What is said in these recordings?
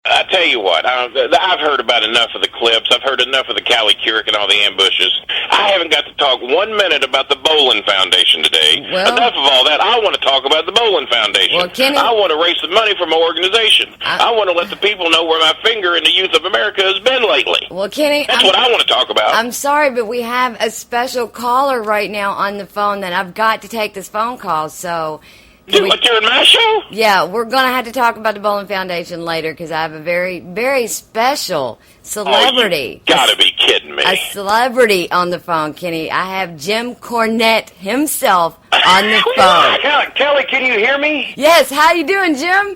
I tell you what, I've heard about enough of the clips. I've heard enough of the Cali Curic and all the ambushes. I haven't got to talk 1 minute about the Bolin Foundation today. Well, enough of all that. I want to talk about the Bolin Foundation. Well, Kenny, I want to raise some money for my organization. I want to let the people know where my finger in the youth of America has been lately. Well, Kenny, that's what I want to talk about. I'm sorry, but we have a special caller right now on the phone that I've got to take this phone call, so... During my show? Yeah, we're going to have to talk about the Bolin Foundation later because I have a very, very special celebrity. You gotta be kidding me. A celebrity on the phone, Kenny. I have Jim Cornette himself on the phone. Kelly, can you hear me? Yes, how you doing, Jim?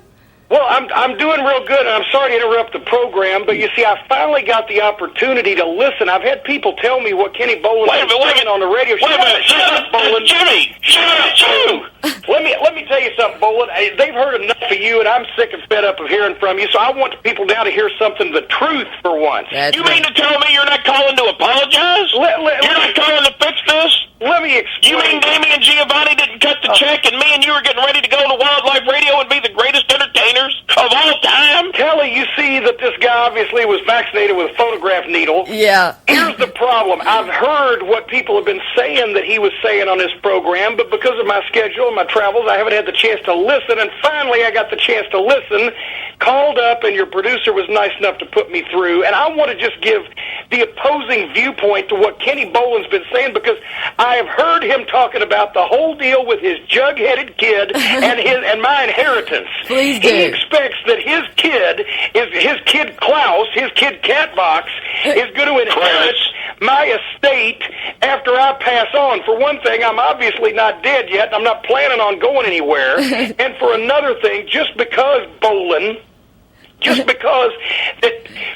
Well, I'm doing real good, and I'm sorry to interrupt the program, but you see, I finally got the opportunity to listen. I've had people tell me what Kenny Bolin is saying on the radio. Wait a minute, shut up, Bolin. Jimmy, shut up, you! Let me tell you something, Bolin. They've heard enough of you, and I'm sick and fed up of hearing from you, so I want the people now to hear something, the truth for once. You mean to tell me you're not calling to apologize? You're not calling to fix this? Let me explain. You mean Damian Giovanni didn't cut the check, and me and you were getting ready to go to Wildlife Radio and be the greatest entertainers of all time? Kelly, you see that this guy obviously was vaccinated with a photograph needle. Yeah. Here's the problem. I've heard what people have been saying that he was saying on this program, but because of my schedule and my travels, I haven't had the chance to listen, and finally I got the chance to listen, called up, and your producer was nice enough to put me through, and I want to just give the opposing viewpoint to what Kenny Bolin's been saying, because I have heard him talking about the whole deal with his jug-headed kid and my inheritance. Please do. He expects that his kid Klaus, his kid Catbox, is going to inherit my estate after I pass on. For one thing, I'm obviously not dead yet, and I'm not planning on going anywhere. And for another thing, just because that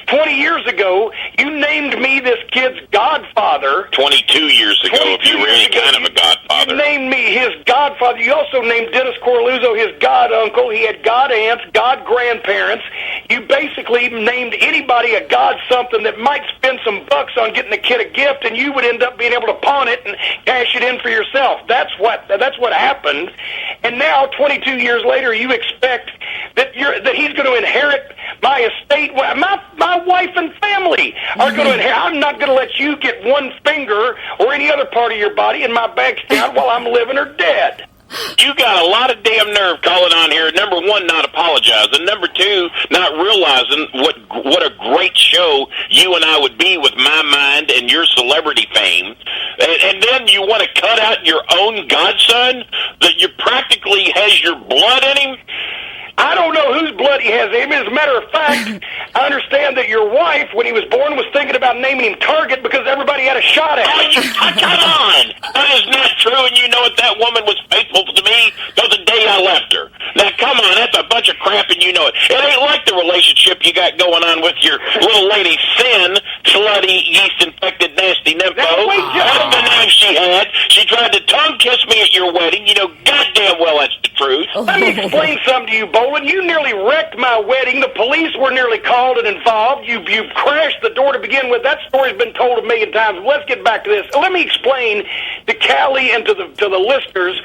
20 years ago, you named me this kid's godfather. 22 years ago, if you were any kind of a godfather. You named me his godfather. You also named Dennis Corluzzo his god-uncle. He had god-aunts, god-grandparents. You basically named anybody a god-something that might spend some bucks on getting the kid a gift, and you would end up being able to pawn it and cash it in for yourself. That's what happened. And now, 22 years later, you expect that he's going to inherit my estate. My wife and family are going to inherit. I'm not going to let you get one finger or any other part of your body in my bank account while I'm living or dead. You got a lot of damn nerve calling on here. Number one, not apologizing. Number two, not realizing what a great show you and I would be with my mind and your celebrity fame. And then you want to cut out your own godson that you practically has your blood in him? I don't know whose blood he has in him. As a matter of fact, I understand that your wife, when he was born, was thinking about naming him Target because everybody had a shot at him. Come on! That is not true, and you know it. That woman was faithful to me till the day I left her. Now, come on, that's a bunch of crap, and you know it. It ain't like the relationship you got going on with your little lady, Sin, slutty, yeast-infected, nasty nympho. That's the name she had. She tried to tongue-kiss me at your wedding. You know goddamn well that's the truth. Let me explain something to you, Bolin. You nearly wrecked my wedding. The police were nearly called and involved. You crashed the door to begin with. That story's been told a million times. Let's get back to this. Let me explain to Callie and to the listeners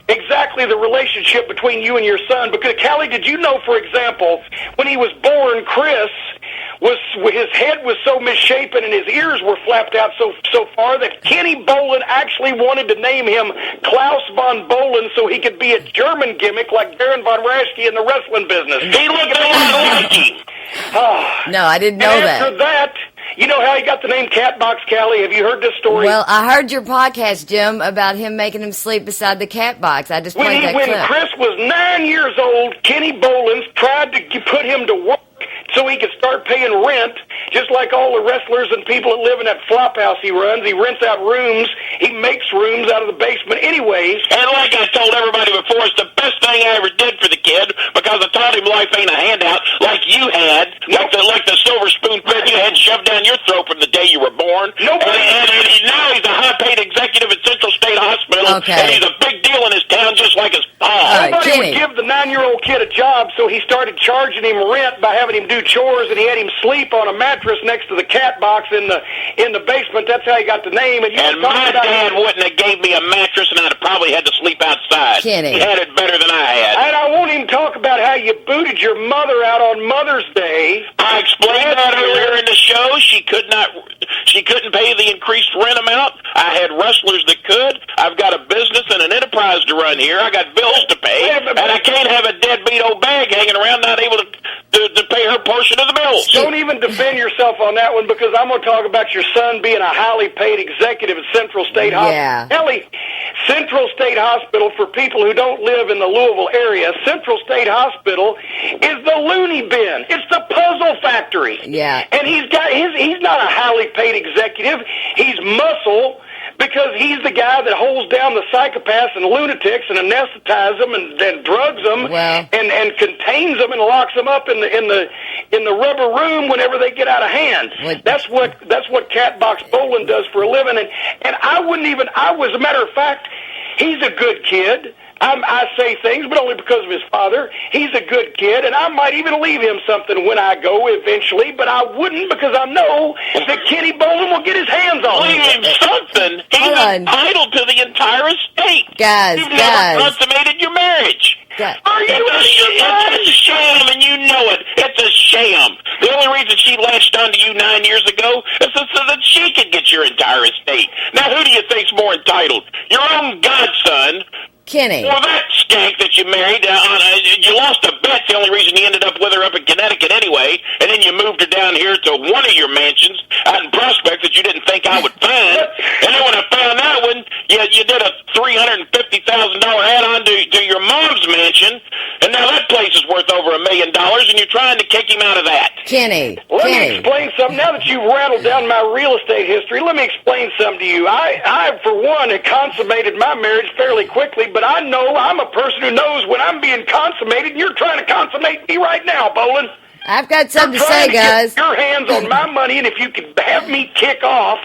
exactly the relationship between you and your son. Because, Callie, did you know, for example, when he was born, Chris his head was so misshapen and his ears were flapped out so far that Kenny Bolin actually wanted to name him Klaus von Bolin so he could be a German gimmick like Baron von Raschke in the wrestling business. He looked like him. No, I didn't know that. After that, you know how he got the name Catbox, Callie? Have you heard this story? Well, I heard your podcast, Jim, about him making him sleep beside the cat box. I just played that clip. When Chris was 9 years old, Kenny Bolin tried to put him to work so he could start paying rent, just like all the wrestlers and people that live in that flop house he runs. He rents out rooms. He makes rooms out of the basement anyways. And like I told everybody before, it's the best thing I ever did for the kid because I taught him life ain't a handout like you had, like the silver spoon fed you had shoved down your throat from the day you were born. And now he's a high-paid executive at Central State Hospital hospital, Okay. and he's a big deal in his town, just like his pa. right, Nobody Kenny. would give the 9-year-old kid a job, so he started charging him rent by having him do chores, and he had him sleep on a mattress next to the cat box in the basement. That's how he got the name. And my dad wouldn't have gave me a mattress, and I'd have probably had to sleep outside. Kenny. He had it better than I had. And I won't even talk about how you booted your mother out on Mother's Day. I explained that earlier in the show. She couldn't pay the increased rent amount. I had wrestlers that could. I've got a business and an enterprise to run here. I got bills to pay, and I can't have a deadbeat old bag hanging around not able to pay her portion of the bills. Don't even defend yourself on that one, because I'm going to talk about your son being a highly paid executive at Central State Hospital. Yeah. Ellie, Central State Hospital, for people who don't live in the Louisville area, Central State Hospital is the loony bin. It's the puzzle factory. Yeah. And he's not a highly paid executive. He's muscle, because he's the guy that holds down the psychopaths and lunatics and anesthetizes them and drugs them, Well. and contains them and locks them up in the rubber room whenever they get out of hand. What? That's what Catbox Bowling does for a living. And I wouldn't even. As a matter of fact, he's a good kid. I say things, but only because of his father. He's a good kid, and I might even leave him something when I go eventually, but I wouldn't, because I know that Kenny Bolin will get his hands on Leave him him. something. He's Hold on. entitled to the entire estate. Guys, You've guys. never consummated your marriage. Are you It's a sham, and you know it. It's a sham. The only reason she latched onto you 9 years ago is so that she could get your entire estate. Now, who do you think's more entitled? Your own godson. Kenny. Well, that skank that you married, you lost a bet. The only reason you ended up with her up in Connecticut anyway, and then you moved her down here to one of your mansions out in Prospect that you didn't think I would find. And then when I found that one, you did a $350,000 add-on to your mom's mansion, and now that place is worth over $1 million, and you're trying to kick him out of that. Kenny. Let me Kenny. explain something. Now that you've rattled down my real estate history, let me explain something to you. I for one, had consummated my marriage fairly quickly, but I know I'm a person who knows when I'm being consummated, and you're trying to consummate me right now, Bolin. I've got something to You're say, trying guys. get your hands on my money, and if you could have me kick off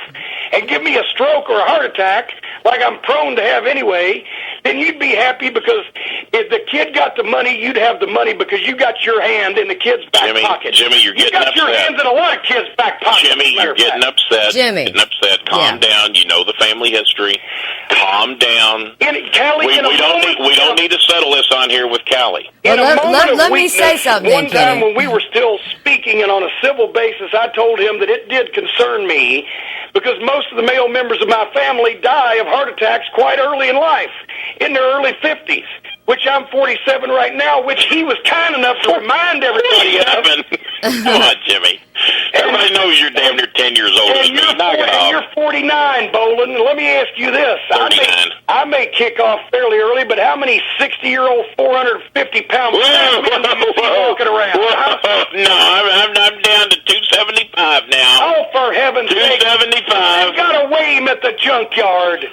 and give me a stroke or a heart attack, like I'm prone to have anyway, then you'd be happy, because if the kid got the money, you'd have the money because you got your hand in the kid's back pocket. Jimmy, you're getting upset. You got your hands in a lot of kids' back pockets. Jimmy, you're getting upset. Jimmy. Getting upset. Calm down. You know the family history. Calm down. Callie, We don't need to settle this on here with Callie. Well, let me say something, One time Kenny. when we were still speaking and on a civil basis, I told him that it did concern me, because most of the male members of my family die of heart attacks quite early in life, in their early 50s, which I'm 47 right now, which he was kind enough to remind everybody of. Come on, Jimmy. Everybody knows you're damn near 10 years older than me. Knock it off. You're 49, Bolin. Let me ask you this. 39. I may kick off fairly early, but how many 60-year-old, 450-pound men do you see walking around? No, I'm down to 275 now. Oh, for heaven's sake. 275. I've got to weigh him at the junkyard.